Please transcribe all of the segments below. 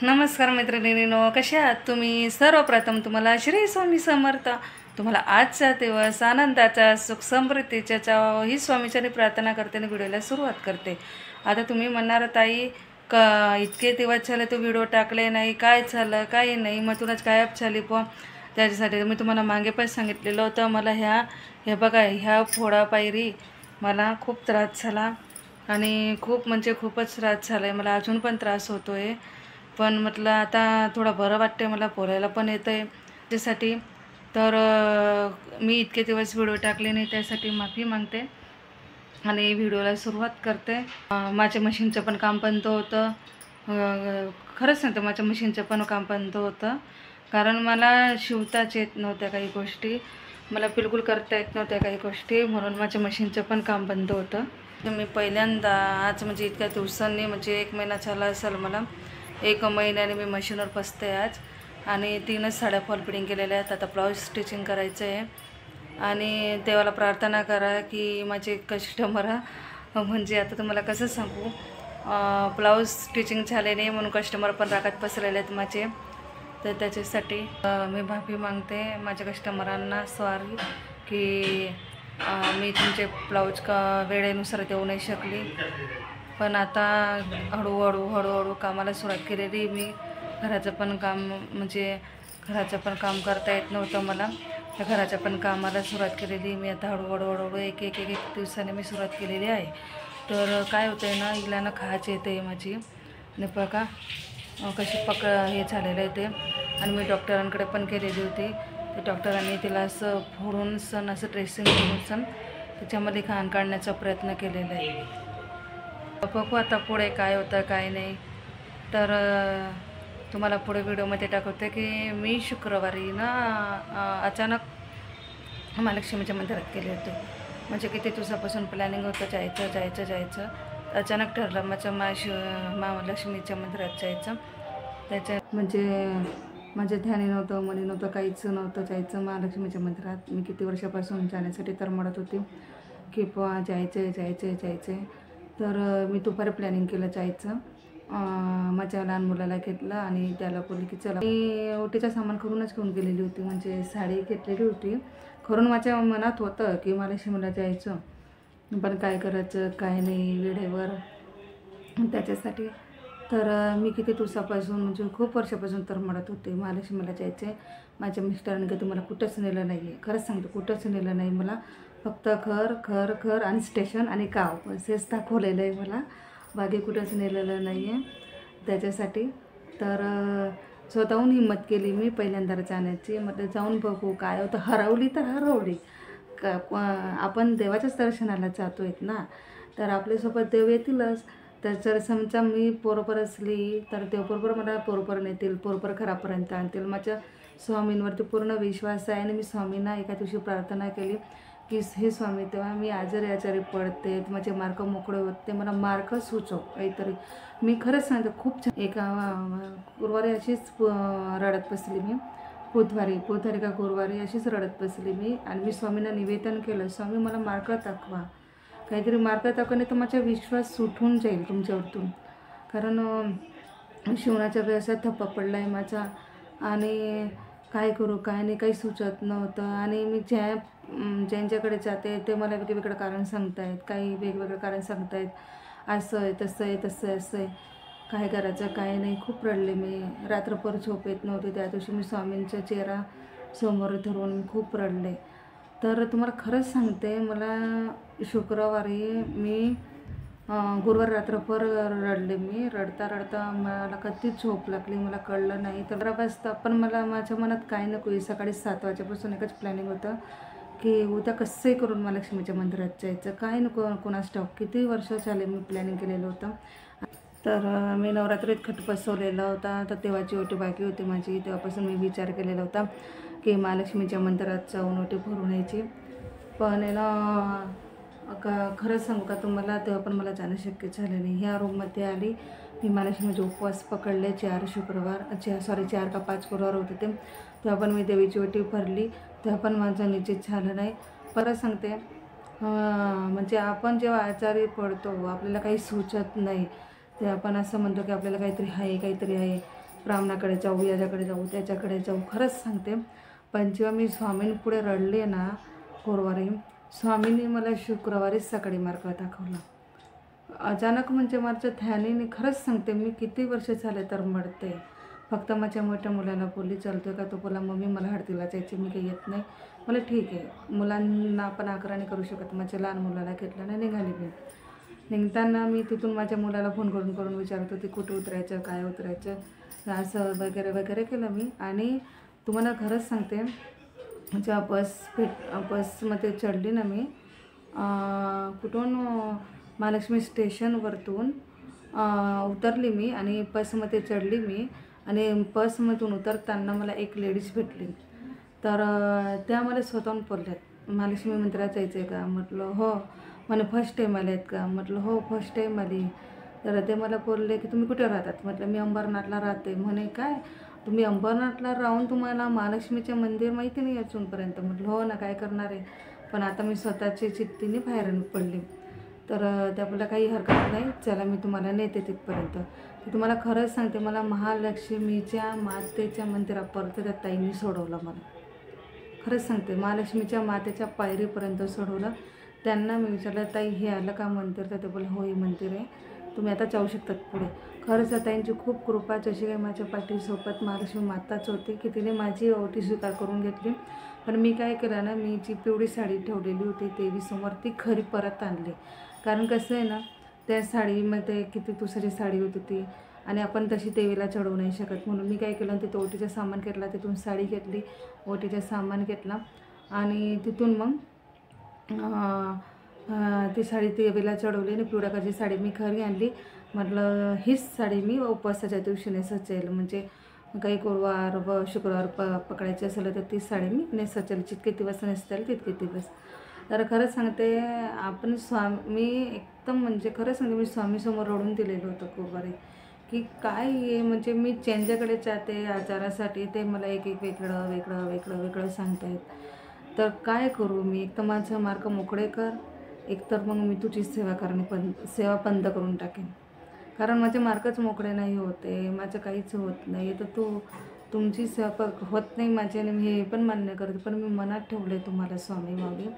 नमस्कार मैत्रिणींनो, कशा आहात तुम्ही? सर्वप्रथम तुम्हाला श्री स्वामी समर्थ. तुम्हाला आजचा दिवस आनंदाचा, सुख समृद्धीचा ही स्वामीच्याने प्रार्थना करते आणि व्हिडिओला सुरुवात करते. आता तुम्ही म्हणणार ताई इतके दिवस झाले तू व्हिडिओ टाकले नाही, काय झालं काही नाही, मग तुलाच गायब झाली पण. त्याच्यासाठी मी तुम्हाला मागे पण सांगितलेलं होतं, मला हे बघा ह्या फोडापायरी मला खूप त्रास झाला आणि खूप म्हणजे खूपच त्रास झाला आहे. मला अजून पण त्रास होतो आहे, पण म्हटलं आता थोडं बरं वाटते, मला बोलायला पण येतं आहे त्यासाठी. तर मी इतके दिवस व्हिडिओ टाकले नाही त्यासाठी माफी मागते आणि व्हिडिओला सुरुवात करते. माझ्या मशीनचं पण काम बंद होतं. खरंच सांगते, माझ्या मशीनचं पण काम बंद होतं, कारण मला शिवताच येत नव्हत्या काही गोष्टी, मला बिलकुल करता येत नव्हत्या काही गोष्टी, म्हणून माझ्या मशीनचं पण काम बंद होतं. मी पहिल्यांदा आज म्हणजे इतक्या दिवसांनी, म्हणजे 1 महिना झाला असेल मला, 1 महिन्याने मी मशीनवर बसते आज. आणि 3च साड्या फॉल फिटिंग केलेल्या आहेत. आता ब्लाऊज स्टिचिंग करायचं आहे आणि देवाला प्रार्थना करा की माझे कस्टमर, म्हणजे आता तुम्हाला कसं सांगू, ब्लाऊज स्टिचिंग झाले नाही म्हणून कस्टमर पण रागात बसलेले आहेत माझे. तर त्याच्यासाठी मी माफी मागते माझ्या कस्टमरांना, सॉरी की मी तुमचे ब्लाऊज वेळेनुसार देऊ नाही शकली. पण आता हळूहळू कामाला सुरुवात केलेली मी. घराचं पण काम, म्हणजे घराचं पण काम करता येत नव्हतं मला, त्या घराच्या पण कामाला सुरुवात केलेली मी. आता हळूहळू एक दिवसाने मी सुरुवात केलेली आहे. तर काय होतं आहे ना, हिला ना खाज येते आहे माझी, आणि बघा कशी हे झालेलं आहे ते. आणि मी डॉक्टरांकडे पण गेलेली होती. तर डॉक्टरांनी तिला असं फोडून असं ड्रेसिंग करून त्याच्यामध्ये घाण काढण्याचा प्रयत्न केलेला आहे. बघू आता पुढे काय होतं काय नाही. तर तुम्हाला पुढे व्हिडिओमध्ये दाखवते की मी शुक्रवारी ना अचानक महालक्ष्मीच्या मंदिरात गेले होते. म्हणजे किती दिवसापासून प्लॅनिंग होतं जायचं. अचानक ठरलं महालक्ष्मीच्या मंदिरात जायचं. म्हणजे माझ्या ध्यानी नव्हतं, मनी नव्हतं, काहीच नव्हतं, जायचं महालक्ष्मीच्या मंदिरात. मी किती वर्षापासून जाण्यासाठी तर म्हणत होती की जायचं. तर मी दुपारी प्लॅनिंग केलं जायचं. माझ्या लहान मुलाला घेतलं आणि त्याला बोलली की चला. मी ओटीचं सामान करूनच घेऊन गेलेली होती, म्हणजे साडी घेतलेली होती. खरून माझ्या मनात होतं की मला शिमला जायचं, पण काय करायचं काय नाही वेळेवर, त्याच्यासाठी. तर मी किती दिवसापासून, म्हणजे खूप वर्षापासून तर म्हणत होते महालक्ष्मीला जायचे. माझ्या मिस्टरांनी कधी मला कुठंच नेलं नाही आहे, खरंच सांगते, कुठंच नेलं नाही मला. फक्त घर आणि स्टेशन आणि गाव बस हेच दाखवलेलं आहे मला, बाकी कुठंच नेलेलं नाही आहे त्याच्यासाठी. तर स्वतःहून हिंमत केली मी पहिल्यांदा जाण्याची. म्हटलं जाऊन बघू काय होतं. हरवली तर हरवली, आपण देवाच्याच दर्शनाला जातो आहेत ना, तर आपल्यासोबत देव येतीलच. तर जर समजा मी बरोबर असली तर देव बरोबर मला बरोबर नेतील, बरोबर घरापर्यंत आणतील. माझ्या स्वामींवरती पूर्ण विश्वास आहे आणि मी स्वामींना एका दिवशी प्रार्थना केली की हे स्वामी, तेव्हा मी आजारी पडते, माझे मार्ग मोकळे होते, मला मार्ग सुचव काहीतरी. मी खरंच सांगते, खूप छान. एका गुरुवारी अशीच रडत बसली मी, बुधवारी का गुरुवारी अशीच रडत बसली मी, आणि मी स्वामींना निवेदन केलं, स्वामी मला मार्ग दाखवा, काहीतरी मार्ग दाखवा, नाही तर माझा विश्वास सुटून जाईल तुमच्यावरतून. कारण शिवणाच्या व्यवसायात थप्पा पडला आहे माझा, आणि काय करू काय नाही काही सुचत नव्हतं. आणि मी ज्यांच्याकडे जाते ते मला वेगवेगळं कारण सांगतायत, काही वेगवेगळं कारण सांगतायत, असं आहे तसं आहे, काय करायचं काय नाही. खूप रडले मी, रात्रभर झोप येत नव्हती त्या दिवशी. मी स्वामींचा चेहरा समोर धरून मी खूप रडले. तर तुम्हाला खरंच सांगते, मला शुक्रवारी मी गुरुवार रात्रभर रडले मी. रडता मला कधी झोप लागली मला कळलं नाही. तर 12 वाजता पण मला माझ्या मनात काय नको आहे. सकाळी 7 वाजेपासून एकच प्लॅनिंग होतं की उद्या कसंही करून महालक्ष्मीच्या मंदिरात जायचं. काय नको कोणास ठाऊक किती वर्ष झाले मी प्लॅनिंग केलेलं होतं. तर मी नवरात्रीत खट बसवलेला होता, तर देवाची ओटी बाकी होती माझी. तेव्हापासून मी विचार केलेला होता की महालक्ष्मीच्या मंदिरात जाऊन ओटी भरून यायची. पण खरंच सांगू का तुम्हाला, तेव्हा पण मला जाणं शक्य झालं नाही. ह्या रूममध्ये आली मी, महालक्ष्मीचे उपवास पकडले 4 का 5 गुरुवार होते ते. तेव्हा पण मी देवीची ओटी भरली, तेव्हा पण माझं निश्चित झालं नाही. परत सांगते, म्हणजे आपण जेव्हा आजारी पडतो, आपल्याला काही सुचत नाही, ते आपण असं म्हणतो की आपल्याला काहीतरी आहे. ब्राह्मणाकडे जाऊ, याच्याकडे जाऊ, त्याच्याकडे जाऊ. खरंच सांगते, पण जेव्हा मी स्वामींपुढे रडले ना गुरुवारी, स्वामींनी मला शुक्रवारीच सकाळी मार्ग दाखवला. अचानक म्हणजे माझ्या ध्यानीने, खरंच सांगते, मी किती वर्ष झाले तर मरते. फक्त माझ्या मोठ्या मुलाला बोलली, चालतोय का? तो बोला, मम्मी मला हळदीला जायचे, मी काही येत नाही. मला ठीक आहे, मुलांना आपण आग्रह नाही करू शकत. माझ्या लहान मुलाला घेतलं नाही, निघाली मी. निघताना मी तिथून माझ्या मुलाला फोन करून करून विचारत होती, कुठं उतरायचं, काय उतरायचं, असं वगैरे वगैरे केलं मी. आणि तुम्हाला खरंच सांगते, जेव्हा बसमध्ये चढली ना मी, कुठून महालक्ष्मी स्टेशनवरतून उतरली मी आणि बसमध्ये चढली मी. आणि बसमधून उतरताना मला एक लेडीज भेटली. तर त्या मला स्वतःहून बोलल्यात, महालक्ष्मी मंदिरात जायचं आहे का? म्हटलं हो. म्हणे फर्स्ट टाईम आले आहेत का? म्हटलं हो, फर्स्ट टाईम आली. तर ते मला बोलले की तुम्ही कुठे राहतात? म्हटलं मी अंबरनाथला राहते. म्हणे काय, तुम्ही अंबरनाथला राहून तुम्हाला महालक्ष्मीचे मंदिर माहिती नाही अजूनपर्यंत? म्हटलं हो ना, काय करणार आहे, पण आता मी स्वतःची चित्तीने बाहेर पडली. तर त्या बोलल्या काही हरकत नाही, चला मी तुम्हाला नेते तिथपर्यंत. तर तुम्हाला खरंच सांगते, मला महालक्ष्मीच्या मातेच्या मंदिरापर्यंत त्या ताईंनी सोडवलं. मला खरंच सांगते, महालक्ष्मीच्या मातेच्या पायरीपर्यंत सोडवलं. त्यांना मी विचारलं, ताई हे आलं का मंदिर? तर ते बोलले हो, हे मंदिर आहे, तुम्ही आता जाऊ शकतात पुढे. खरंच ताईंची खूप कृपा, जशी काही माझ्या पाठीसोबत महालक्ष्मी माताच होती की तिने माझी ओटी स्वीकार करून घेतली. पण मी काय केलं ना, मी जी पिवळी साडी ठेवलेली होती देवीसमोर, ती खरी परत आणली. कारण कसं आहे ना, त्या साडीमध्ये किती दुसरी साडी होती ती, आणि आपण तशी देवीला चढवू नाही शकत. म्हणून मी काय केलं, तिथं ओटीचं सामान घेतला, तिथून साडी घेतली, ओटीचं सामान घेतला, आणि तिथून मग ती साडी देवीला चढवली आणि पिवळ्या कलरची साडी मी खरी आणली. म्हटलं हीच साडी मी उपवासाच्या दिवशी नेसचेल, म्हणजे काही गुरुवार व शुक्रवार पकडायचे असेल तर ती साडी मी नेसचेल, जितके दिवस नेसता येईल तितके दिवस. तर खरंच सांगते, आपण स्वामी एकदम, म्हणजे खरंच सांगते, मी स्वामीसमोर रडून दिलेलं होतं गुरुवारी, की काय आहे, म्हणजे मी ज्यांच्याकडे जाते आचारासाठी ते मला एक एक वेगळं वेगळं वेगळं वेगळं सांगतायत. तर काय करू मी? एक तर माझं मार्ग मोकळे कर, एकतर मग मी तुझी सेवा बंद करून टाकेन. कारण माझे मार्गच मोकळे नाही होते, माझं काहीच होत नाही. तर तुमची सेवा होत नाही माझी, आणि मी हे पण मान्य करते, पण मी मनात ठेवले तुम्हाला स्वामी माऊली,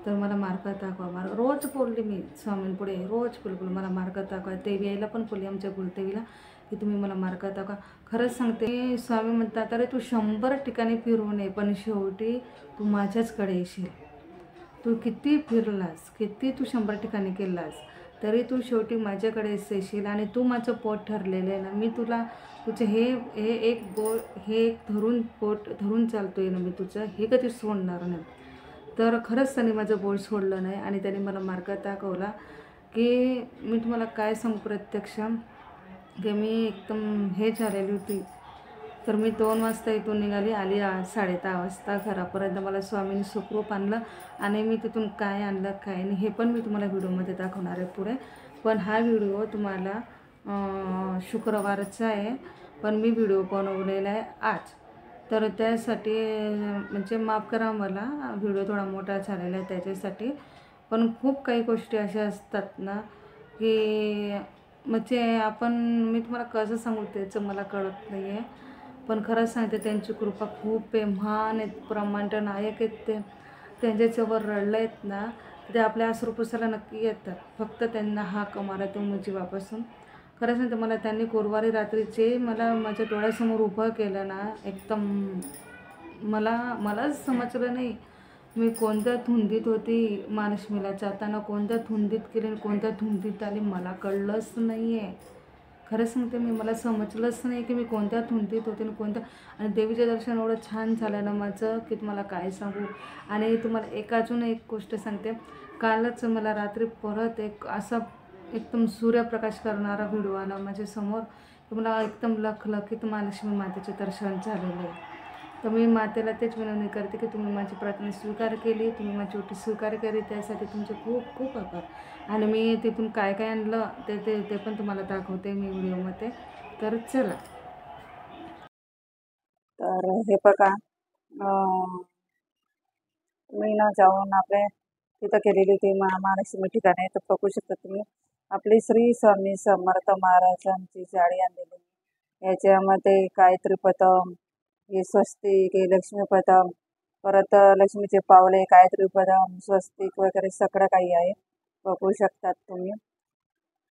तर मला मार्ग दाखवा. रोज बोलले मी स्वामींपुढे, रोज बोल मला मार्ग दाखवा. देवी यायला पण बोलली, आमच्या कुलदेवीला, की तुम्ही मला मार्ग दाखवा. खरंच सांगते, स्वामी म्हणतात, अरे तू 100 ठिकाणी फिरून ये, पण शेवटी तू माझ्याचकडे येशील. तू किती फिरलास, किती तू 100 ठिकाणी केलास, तरी तू शेवटी माझ्याकडेच येशील. आणि तू माझं पोट ठरलेलं आहे ना, मी तुला तुझं हे एक पोट धरून चालतो आहे ना मी तुझं, हे कधी सोडणार नाही. तर खरंच त्यांनी माझं बोट सोडलं नाही, आणि त्यांनी मला मार्ग दाखवला. की मी तुम्हाला काय सांगू प्रत्यक्ष, की मी एकदम हे झालेली होती. तर मी 2 वाजता इथून निघाली, आली 10:30 वाजता घरापर्यंत. मला स्वामींनी सुखरूप आणलं, आणि मी तिथून काय आणलं काय नाही हे पण मी तुम्हाला व्हिडिओमध्ये दाखवणार आहे पुढे. पण हा व्हिडिओ तुम्हाला शुक्रवारचा आहे, पण मी व्हिडिओ बनवलेला आहे आज. तर त्यासाठी म्हणजे माफ करा, मला व्हिडिओ थोडा मोठा झालेला आहे त्याच्यासाठी. पण खूप काही गोष्टी अशा असतात ना, की म्हणजे मी तुम्हाला कसं सांगू त्याचं मला कळत नाही आहे. पण खरंच सांगते, त्यांची कृपा खूप आहे, महान आहेत, ब्रह्मांड नायक आहेत ते. त्यांच्याजवळ रडलं आहेत ना, ते आपल्या अश्रू पुसायला नक्की येतात. फक्त त्यांना हाक मारा तुम्ही जीवापासून. खरं सांगते, मला त्यांनी गुरुवारी रात्रीचे मला माझ्या डोळ्यासमोर उभं केलं ना, एकदम मलाच समजलं नाही मी कोणत्या धुंदीत होती. महालक्ष्मीला जाताना कोणत्या धुंदीत गेली आणि कोणत्या धुंदीत आली मला कळलंच नाही आहे. खरं सांगते, मला समजलंच नाही की मी कोणत्या धुंदीत होते आणि कोणत्या. आणि देवीचं दर्शन एवढं छान झालं ना माझं, की तुम्हाला काय सांगू. आणि तुम्हाला अजून एक गोष्ट सांगते, कालच मला रात्री परत एक असा एकदम सूर्यप्रकाश करणारा व्हिडिओ आला माझ्यासमोर, की मला एकदम लखलखीत महालक्ष्मी मातेचे दर्शन झालेलं आहे. तर मी मातेला तेच विनंती करते, की तुम्ही माझी प्रार्थना स्वीकार केली, तुम्ही माझी ओटी स्वीकार केली, त्यासाठी तुमचे खूप खूप आभार. आणि मी तिथून काय काय आणलं ते पण तुम्हाला दाखवते मी व्हिडिओमध्ये. तर चला. तर हे बघा, मी ना जाऊन आपल्या तिथं केलेली ती महालक्ष्मी ठिकाणी, तर बघू शकता तुम्ही आपली श्री स्वामी समर्थ महाराजांची जाळी आणलेली. याच्यामध्ये गायत्री पदम, हे स्वस्तिक, हे लक्ष्मीपदम, परत लक्ष्मीचे पावले, गायत्री पदम, स्वस्तिक वगैरे सगळं काही आहे, बघू शकतात तुम्ही.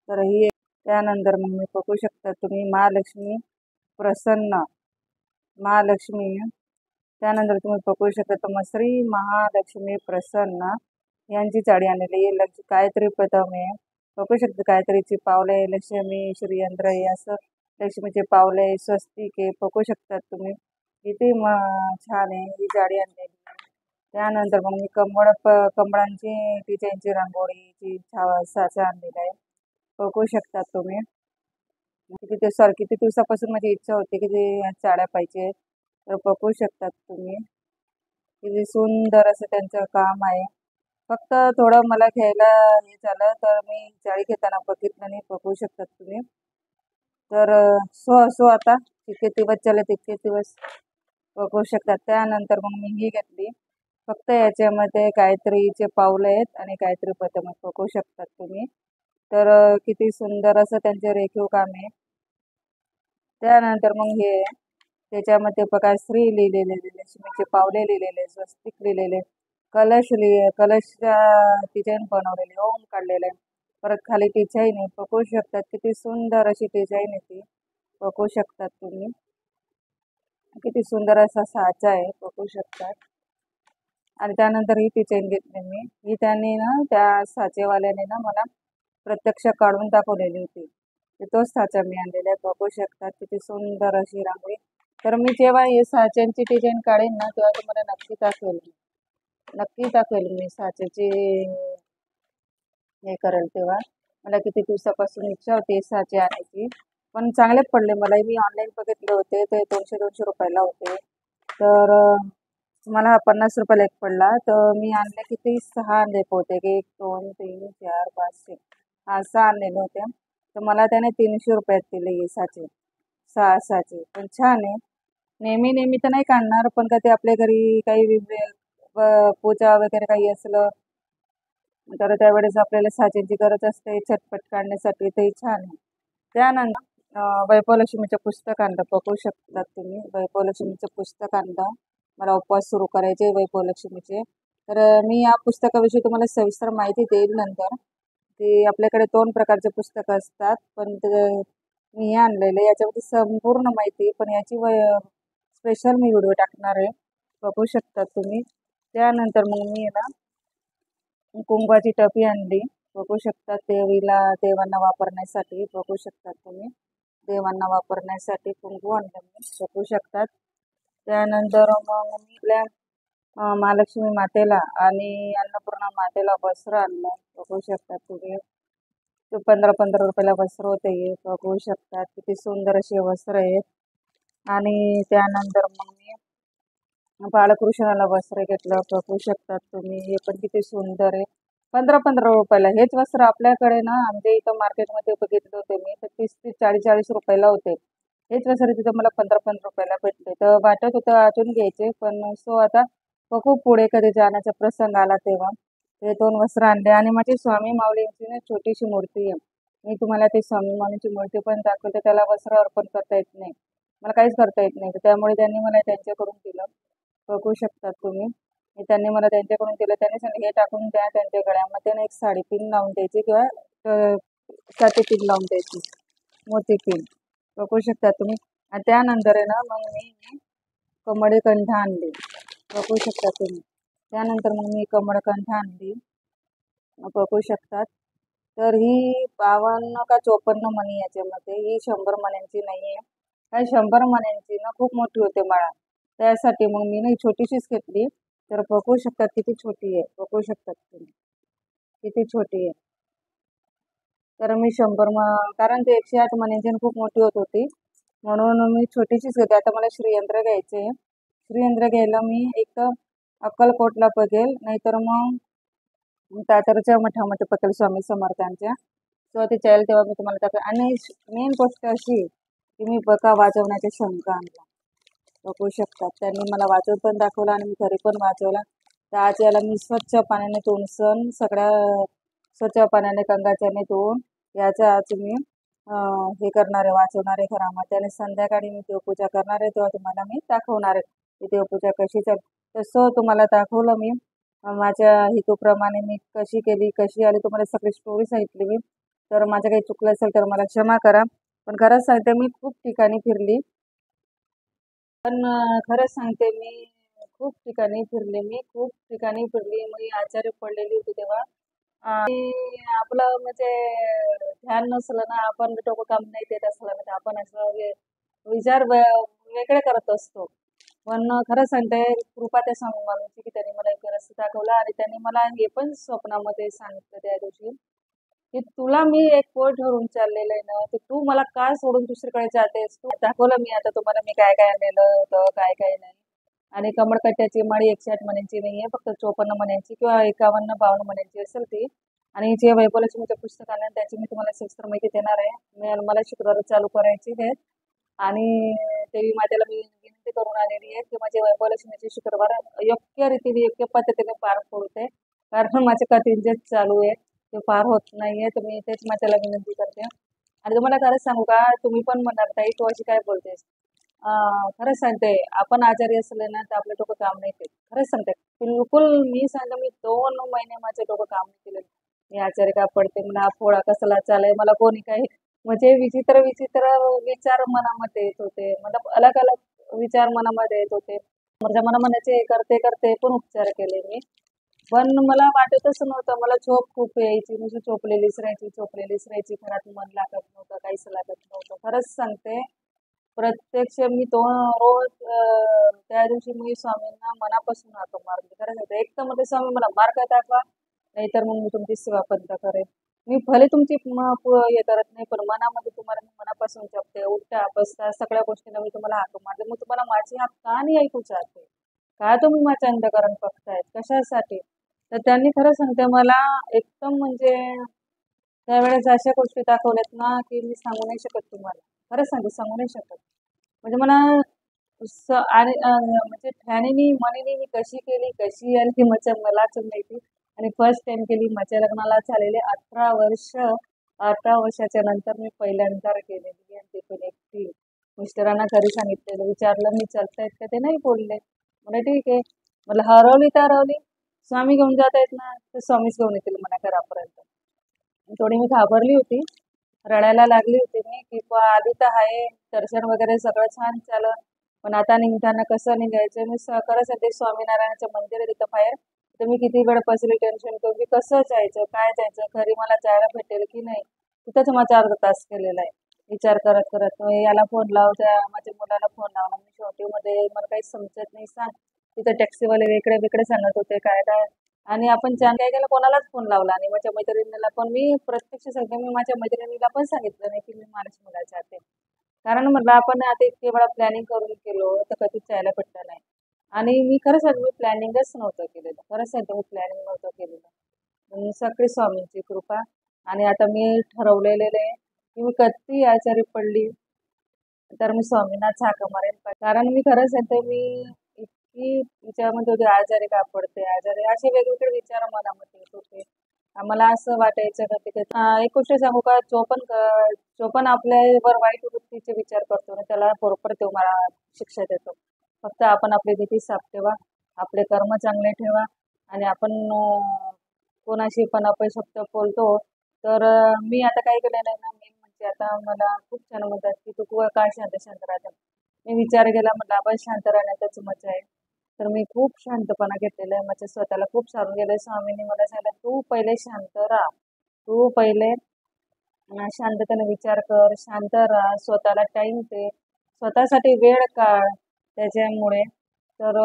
तर ही त्यानंतर मग मी बघू शकता तुम्ही महालक्ष्मी प्रसन्न, महालक्ष्मी. त्यानंतर तुम्ही बघू शकता तर मग श्री महालक्ष्मी प्रसन्न यांची साडी आणलेली आहे. गायत्री पदम आहे, बघू शकता गायत्रीची पावले, लक्ष्मी श्रीयंत्र आहे, असं लक्ष्मीचे पावले, स्वस्तिक आहे, बघू शकतात तुम्ही. किती छान आहे ही साडी आणलेली. त्यानंतर मग मी कमळांची डिझाईनची रांगोळीची साचा आणलेला आहे, बघू शकतात तुम्ही. किती दिवसापासून माझी इच्छा होती की ते साड्या पाहिजे, तर बघू शकतात तुम्ही. किती सुंदर असं त्यांचं काम आहे. फक्त थोडं मला घ्यायला हे झालं तर मी साडी घेताना बघितलं नाही, बघू शकतात तुम्ही. तर सो असो आता जितके दिवस झाले तितके दिवस बघू शकतात. त्यानंतर मग मी ही घेतली. फक्त याच्यामध्ये गायत्रीचे पावलं आहेत आणि गायत्री पदम बघू शकतात तुम्ही. तर किती सुंदर असं त्यांचे रेखीव काम आहे. त्यानंतर मग हे त्याच्यामध्ये बघा श्री लिहिलेले, लक्ष्मीचे पावले लिहिलेले, स्वस्तिक लिहिलेले, कलशच्या डिझाईन बनवलेले, ओम काढलेले आहे. परत खाली डिझाईन आहे, बघू शकतात किती सुंदर अशी डिझाईन आहे ती, बघू शकतात तुम्ही. किती सुंदर असा साचा आहे, बघू शकतात. आणि त्यानंतर ही डिझाईन घेतली मी. ही त्यांनी ना त्या साचेवाल्याने ना मला प्रत्यक्ष काढून दाखवलेली होती, तोच साचा मी आणलेला आहे, बघू शकतात किती सुंदर अशी रांगोळी. तर मी जेव्हा हे साच्यांची डिझाईन काढेन ना तेव्हा तुम्हाला नक्की दाखवेल मी साच्याची हे करेल तेव्हा. मला किती दिवसापासून इच्छा होती साचे आणायची, पण चांगले पडले मला. मी ऑनलाईन बघितले होते ते 200 रुपयाला होते, तर मला हा 50 रुपयाला एक पडला. तर मी आणले किती 6 आणले होते की 1 2 3 4 5 6 6 आणलेले होते. तर मला त्याने 300 रुपयात दिले हे साचे, 6 साचे. पण छान आहे. नेहमी तर नाही काढणार, पण का ते आपल्या घरी काही पूजा वगैरे काही असलं तर त्यावेळेस आपल्याला साचेची गरज असते झटपट काढण्यासाठी, ते छान आहे. त्यानंतर वैभवलक्ष्मीचं पुस्तक आणलं, बघू शकतात तुम्ही. वैभवलक्ष्मीचं पुस्तक आणलं, मला उपवास सुरू करायचे वैभवलक्ष्मीचे. तर मी या पुस्तकाविषयी तुम्हाला सविस्तर माहिती देईल नंतर. ते आपल्याकडे 2 प्रकारचे पुस्तकं असतात, पण मी हे आणलेलं याच्यामध्ये संपूर्ण माहिती, पण याची स्पेशल मी व्हिडिओ टाकणार आहे, बघू शकतात तुम्ही. त्यानंतर मग मी ना कुंकवाची टपी आणली, बघू शकतात. देवांना वापरण्यासाठी, बघू शकतात तुम्ही. देवांना वापरण्यासाठी कुंकू आणलं मी, बघू शकतात. त्यानंतर मग मी आपल्या महालक्ष्मी मातेला आणि अन्नपूर्णा मातेला वस्त्र आणलं, बघू शकतात तुम्ही. ते 15 रुपयाला वस्त्र होते हे, बघू शकतात किती सुंदर असे वस्त्र आहेत. आणि त्यानंतर मग मी बाळकृष्णाला वस्त्र घेतलं, बघू शकतात तुम्ही. हे पण किती सुंदर आहे, 15 रुपयाला. हेच वस्त्र आपल्याकडे ना आमच्या इथं मार्केटमध्ये बघितले होते मी, तर 30 40 रुपयाला होते. हेच वस्त्र तिथं मला 15 रुपयाला भेटले. तर वाटत होतं अजून घ्यायचे, पण सो आता बघू पुढे कधी जाण्याचा प्रसंग आला तेव्हा. ते 2 वस्त्र आणले. आणि माझी स्वामी माऊलींची ना छोटीशी मूर्ती आहे, मी तुम्हाला ती स्वामी माऊलींची मूर्ती पण दाखवते. त्याला वस्त्र अर्पण करता येत नाही, मला काहीच करता येत नाही, त्यामुळे त्यांनी मला त्यांच्याकडून दिलं, बघू शकतात तुम्ही. त्यांनी मला त्यांच्याकडून दिलं. त्यांनी सांगितलं हे टाकून द्या त्यांच्या गळ्यामध्ये ना एक साडी पिन लावून द्यायची किंवा साती पिन लावून द्यायची, मोती पिन, बघू शकता तुम्ही. आणि त्यानंतर आहे ना मग मी कमळकंठ आणली, बघू शकता तुम्ही. त्यानंतर मग मी कमळकंठ आणली, बघू शकतात. तर ही 52 का 54 मणी याच्यामध्ये, ही 100 मण्यांची नाही आहे. काय 100 मण्यांची ना खूप मोठी होते माळा, त्यासाठी मग मी ना छोटीशीच घेतली. तर बघू शकतात किती छोटी आहे, बघू शकतात तुम्ही किती छोटी आहे. तर मी 100 कारण ते 108 मण्यांची खूप मोठी होत होती, म्हणून मी छोटीशीच घेते. आता मला श्रीयंत्र घ्यायचे, श्रीयंत्र घ्यायला मी एक अक्कलकोटला बघेल, नाहीतर मग तातरच्या मठामध्ये बघेल स्वामी समर्थांच्या. तेव्हा ते चालेल तेव्हा मी तुम्हाला दाखवेल. आणि मेन गोष्ट अशी की मी बका वाजवण्याचे शंख आणला, बघू शकतात. त्यांनी मला वाजवून पण दाखवला आणि मी घरी पण वाजवला. तर आज याला मी स्वच्छ पाण्याने धुवून स्वच्छ पाण्याने गंगाजळाने धुवून याचा आज मी हे करणार आहे, वाचवणार आहे घरामध्ये आणि संध्याकाळी मी देवपूजा करणार आहे तेव्हा तुम्हाला मी दाखवणार आहे की देवपूजा कशी तसं तुम्हाला दाखवलं मी. माझ्या हेतूप्रमाणे मी कशी केली, कशी आली, तुम्हाला सगळी स्टोरी सांगितली मी. तर माझं काही चुकलं असेल तर मला क्षमा करा. पण खरंच सांगते मी खूप ठिकाणी फिरली. पण खरंच सांगते मी खूप ठिकाणी फिरले. मी खूप ठिकाणी फिरली. मी आजारी पडलेली होती तेव्हा. आणि आपलं म्हणजे ध्यान नसलं ना, आपण डोकं काम नाही देत असलं ना, तर आपण असं विचार वेगळे करत असतो. पण खरं सांगते कृपा त्या स्वामी माणूसची की त्यांनी मला एक रस्ता दाखवला आणि त्यांनी मला हे पण स्वप्नामध्ये सांगितलं त्या दिवशी की तुला मी एक पोट धरून चाललेलं आहे ना, तर तू मला का सोडून दुसरीकडे जातेस? तू दाखवलं मी आता तुम्हाला मी काय काय आणलेलं होतं, काय काय नाही. आणि कमळकट्ट्याची माळी 108 मण्यांची नाहीये, फक्त 54 मण्यांची किंवा 51-52 मण्यांची असेल ती. आणि जे वैभवलक्ष्मीचे पुस्तक आणलं त्याची मी तुम्हाला सविस्तर माहिती देणार आहे. मला शुक्रवार चालू करायची आहे आणि देवी मातेला मी विनंती करून आलेली आहे की माझे वैभवलक्ष्मीचे शुक्रवार योग्य रीतीने, योग्य पद्धतीने पार पडते. कारण माझे कठीण चालू आहे ते पार होत नाहीये, तर मी तेच मातेला विनंती करते. आणि तुम्हाला खरंच सांगू का, तुम्ही पण म्हणणार ताई तू अशी काय बोलतेस? खरंच सांगते, आपण आजारी असले ना तर आपलं डोकं काम नाही केलं. खरंच सांगते, बिलकुल मी सांगते, मी 2 महिने माझे डोकं काम नाही केलं. मी आजारी का पडते, मला पोळा कसला चालाय, मला कोणी काही म्हणजे विचित्र विचित्र विचार मनामध्ये येत होते. मतलब अलग अलग विचार मनामध्ये येत होते. माझ्या मनाचे करते करते पण उपचार केले मी. पण मला वाटतच नव्हतं. मला झोप खूप यायची. म्हणजे झोपलेलीच राहायची. घरात मन लागत नव्हतं, काहीच लागत नव्हतं. खरंच सांगते, प्रत्यक्ष मी तो रोज त्या दिवशी मी स्वामींना मनापासून हाक मारली. खरं सांगते, एक तर मध्ये स्वामी मला मार्ग दाखवा, नाहीतर मग मी तुमची सेवा बंद करेन. मी भले तुमची हे करत नाही, पण मनामध्ये तुम्हाला मी मनापासून जपते. उठता, बसता, सगळ्या गोष्टींना मी तुम्हाला हाक मारते. मग तुम्हाला माझी हाक का नाही ऐकू चाहते? का तुम्ही माझं अंधकरण बघतायत? कशासाठी? तर त्यांनी खरं सांगते मला एकदम म्हणजे त्यावेळेस अशा गोष्टी दाखवल्यात ना, की मी सांगू नाही शकत तुम्हाला. खरंच सांगते, सांगू नाही शकत. म्हणजे मला आणि म्हणजे ध्यानीनी, मनीनी मी कशी केली, कशी आली ती मलाच माहिती. आणि फर्स्ट टाइम केली. माझ्या लग्नाला झालेले 18 वर्ष. 18 वर्षाच्या नंतर मी पहिल्यांदा केलेली आणि ते पण एकटी. मिस्टरांना घरी सांगितलेलं, विचारलं मी चालतायत का, ते नाही बोलले. मला ठीक आहे. मला हरवली तर हरवली. स्वामी घेऊन जात आहेत ना, तर स्वामीच घेऊन येतील मला घरापर्यंत. थोडी मी घाबरली होती. रडायला लागली होती मी की आली तर आहे, दर्शन वगैरे सगळं छान झालं. पण आता निघताना कसं निघायचं? मी खरं सांगते, स्वामीनारायणाचं मंदिर आहे तिथं बाहेर. तर मी किती वेळ बसली, टेन्शन करून की कसं जायचं, काय जायचं, घरी मला जायला भेटेल की नाही. तिथंच माझा अर्धा तास केलेला आहे विचार करत करत. मग याला फोन लाव, त्या माझ्या मुलाला फोन लावला मी शेवटीमध्ये. मला काही समजत नाही, सांग. तिथं टॅक्सीवाले वेगळे वेगळे सांगत होते काय काय. आणि आपण काय केलं, कोणालाच फोन लावला आणि माझ्या मैत्रिणीला पण मी प्रत्यक्ष सांगते, मी माझ्या मैत्रिणीला पण सांगितलं नाही की मी मानस मुला जाते. कारण म्हटलं आपण आता इतके वेळा प्लॅनिंग करून गेलो तर कधीच जायला भेटलं नाही. आणि मी खरं सांगते, मी प्लॅनिंगच नव्हतं केलेलं. खरंच सांगते, मी प्लॅनिंग नव्हतं केलेलं. सगळी स्वामींची कृपा. आणि आता मी ठरवलेलं आहे की मी कधी आजारी पडली तर मी स्वामींनाच हाक मारेन. कारण मी खरंच सांगते, मी इतकी विचारामध्ये होते, आजारी का पडते, आजारी, असे वेगवेगळे विचार मनामध्ये येत होते. मला असं वाटायचं का ते एक गोष्ट सांगू का, जो पण आपल्यावर वाईट वृत्तीचे विचार करतो ना, त्याला बरोबर तो मला शिक्षा देतो. फक्त आपण आपली भीती साफ ठेवा, आपले कर्म चांगले ठेवा. आणि आपण कोणाशी पण अपशब्द बोलतो तर मी आता काय केलेलं आहे ना, मी म्हणजे आता मला खूप छान म्हणतात की तू काय शांत शांत राहते. मी विचार केला, म्हटलं आपण शांत राहण्यातच मजा आहे. तर मी खूप शांतपणा घेतलेला आहे. माझ्या स्वतःला खूप सारून गेलं. स्वामींनी मला सांगितलं, तू पहिले शांत राहा. तू पहिले शांततेने विचार कर, शांत राहा, स्वतःला टाइम दे, स्वतःसाठी वेळ काढ. त्याच्यामुळे तर